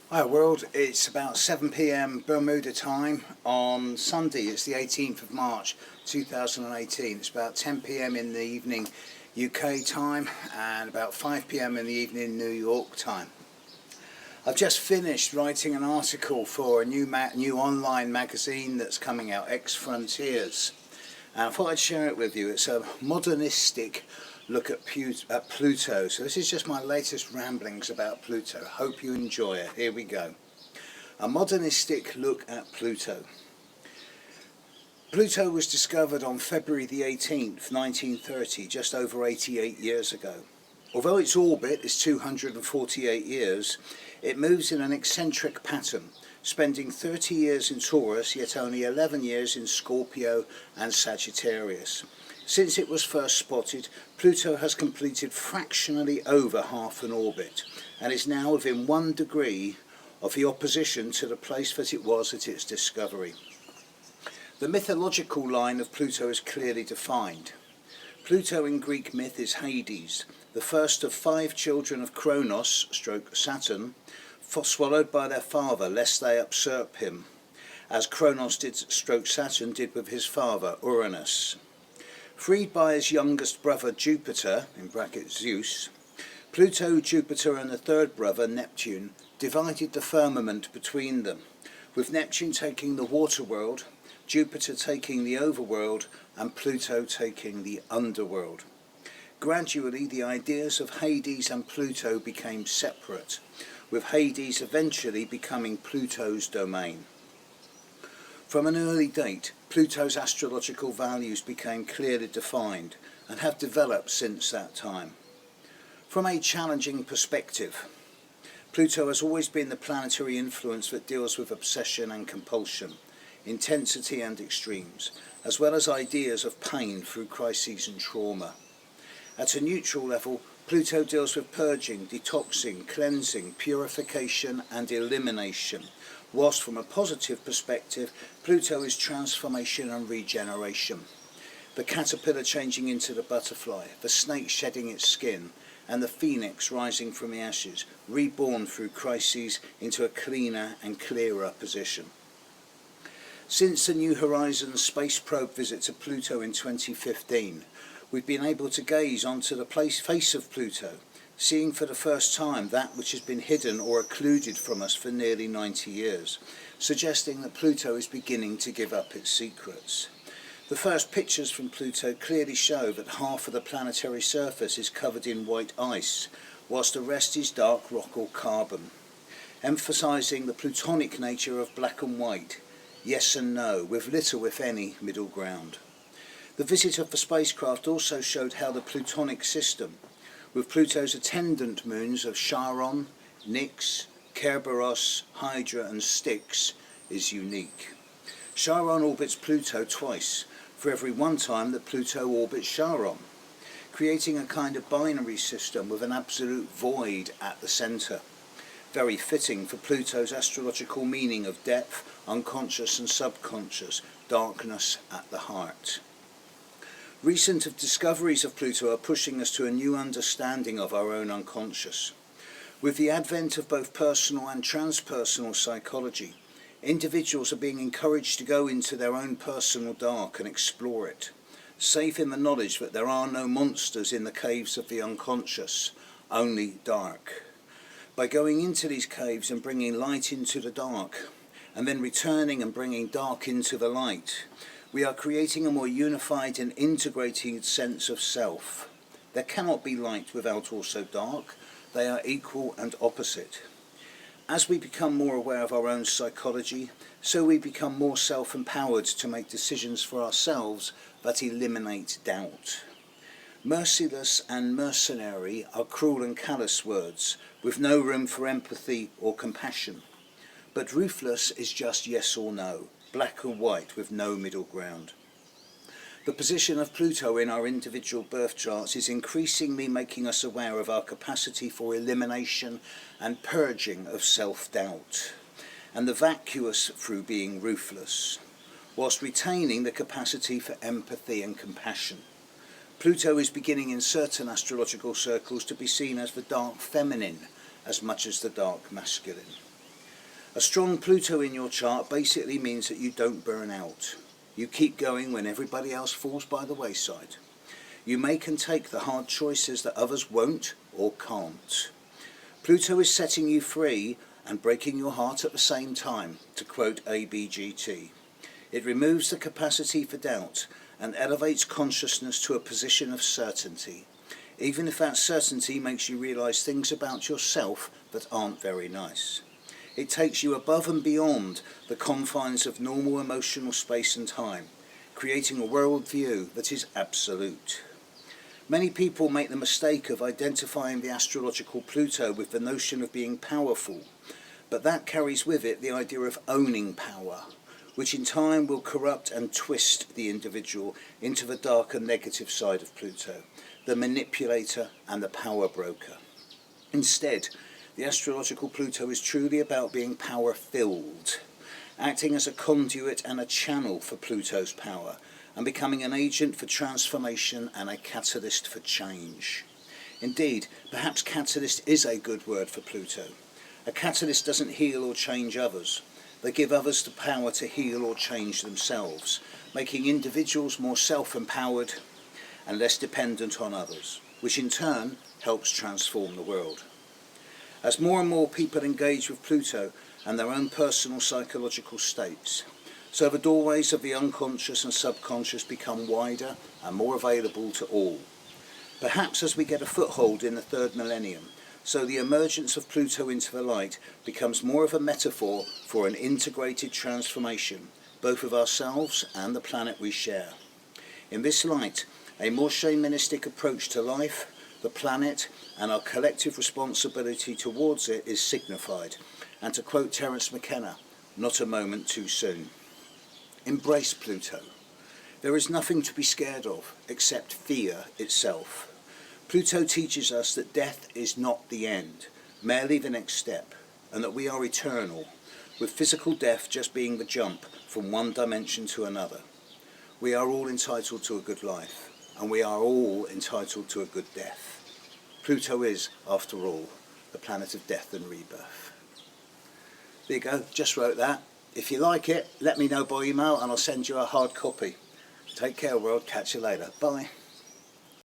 Hi world, it's about 7 p.m. Bermuda time on Sunday. It's the 18th of March 2018. It's about 10 p.m. in the evening UK time and about 5 p.m. in the evening New York time. I've just finished writing an article for a new online magazine that's coming out, X Frontiers. And I thought I'd share it with you. It's a modernistic look at Pluto. So this is just my latest ramblings about Pluto. Hope you enjoy it. Here we go. A modernistic look at Pluto. Pluto was discovered on February the 18th, 1930, just over 88 years ago. Although its orbit is 248 years, it moves in an eccentric pattern, spending 30 years in Taurus, yet only 11 years in Scorpio and Sagittarius. Since it was first spotted, Pluto has completed fractionally over half an orbit and is now within 1 degree of the opposition to the place that it was at its discovery. The mythological line of Pluto is clearly defined. Pluto in Greek myth is Hades, the first of 5 children of Kronos, Saturn, swallowed by their father lest they usurp him, as Kronos Saturn did with his father Uranus. Freed by his youngest brother Jupiter, in brackets Zeus, Pluto, Jupiter and the third brother Neptune divided the firmament between them, with Neptune taking the water world, Jupiter taking the overworld and Pluto taking the underworld. Gradually the ideas of Hades and Pluto became separate, with Hades eventually becoming Pluto's domain. From an early date, Pluto's astrological values became clearly defined and have developed since that time. From a challenging perspective, Pluto has always been the planetary influence that deals with obsession and compulsion, intensity and extremes, as well as ideas of pain through crises and trauma. At a neutral level, Pluto deals with purging, detoxing, cleansing, purification and elimination, whilst from a positive perspective, Pluto is transformation and regeneration. The caterpillar changing into the butterfly, the snake shedding its skin, and the phoenix rising from the ashes, reborn through crises into a cleaner and clearer position. Since the New Horizons space probe visit to Pluto in 2015, we've been able to gaze onto the face of Pluto, seeing for the first time that which has been hidden or occluded from us for nearly 90 years, suggesting that Pluto is beginning to give up its secrets. The first pictures from Pluto clearly show that half of the planetary surface is covered in white ice, whilst the rest is dark rock or carbon, emphasising the plutonic nature of black and white, yes and no, with little if any middle ground. The visit of the spacecraft also showed how the plutonic system, with Pluto's attendant moons of Charon, Nix, Kerberos, Hydra and Styx, is unique. Charon orbits Pluto twice, for every one time that Pluto orbits Charon, creating a kind of binary system with an absolute void at the centre. Very fitting for Pluto's astrological meaning of depth, unconscious and subconscious, darkness at the heart. Recent discoveries of Pluto are pushing us to a new understanding of our own unconscious. With the advent of both personal and transpersonal psychology, individuals are being encouraged to go into their own personal dark and explore it, safe in the knowledge that there are no monsters in the caves of the unconscious, only dark. By going into these caves and bringing light into the dark, and then returning and bringing dark into the light, we are creating a more unified and integrated sense of self. There cannot be light without also dark. They are equal and opposite. As we become more aware of our own psychology, so we become more self-empowered to make decisions for ourselves that eliminate doubt. Merciless and mercenary are cruel and callous words, with no room for empathy or compassion. But ruthless is just yes or no, black or white with no middle ground. The position of Pluto in our individual birth charts is increasingly making us aware of our capacity for elimination and purging of self-doubt, and the vacuous through being ruthless, whilst retaining the capacity for empathy and compassion. Pluto is beginning in certain astrological circles to be seen as the dark feminine as much as the dark masculine. A strong Pluto in your chart basically means that you don't burn out. You keep going when everybody else falls by the wayside. You make and take the hard choices that others won't or can't. Pluto is setting you free and breaking your heart at the same time, to quote ABGT. It removes the capacity for doubt and elevates consciousness to a position of certainty, even if that certainty makes you realise things about yourself that aren't very nice. It takes you above and beyond the confines of normal emotional space and time, creating a worldview that is absolute. Many people make the mistake of identifying the astrological Pluto with the notion of being powerful, but that carries with it the idea of owning power, which in time will corrupt and twist the individual into the dark and negative side of Pluto, the manipulator and the power broker. Instead, the astrological Pluto is truly about being power-filled, acting as a conduit and a channel for Pluto's power, and becoming an agent for transformation and a catalyst for change. Indeed, perhaps catalyst is a good word for Pluto. A catalyst doesn't heal or change others. They give others the power to heal or change themselves, making individuals more self-empowered and less dependent on others, which in turn helps transform the world. As more and more people engage with Pluto and their own personal psychological states, so the doorways of the unconscious and subconscious become wider and more available to all. Perhaps as we get a foothold in the third millennium, so the emergence of Pluto into the light becomes more of a metaphor for an integrated transformation, both of ourselves and the planet we share. In this light, a more shamanistic approach to life, the planet, and our collective responsibility towards it is signified, and to quote Terence McKenna, not a moment too soon. Embrace Pluto. There is nothing to be scared of except fear itself. Pluto teaches us that death is not the end, merely the next step, and that we are eternal, with physical death just being the jump from one dimension to another. We are all entitled to a good life, and we are all entitled to a good death. Pluto is, after all, the planet of death and rebirth. There you go, just wrote that. If you like it, let me know by email and I'll send you a hard copy. Take care, world. Catch you later. Bye.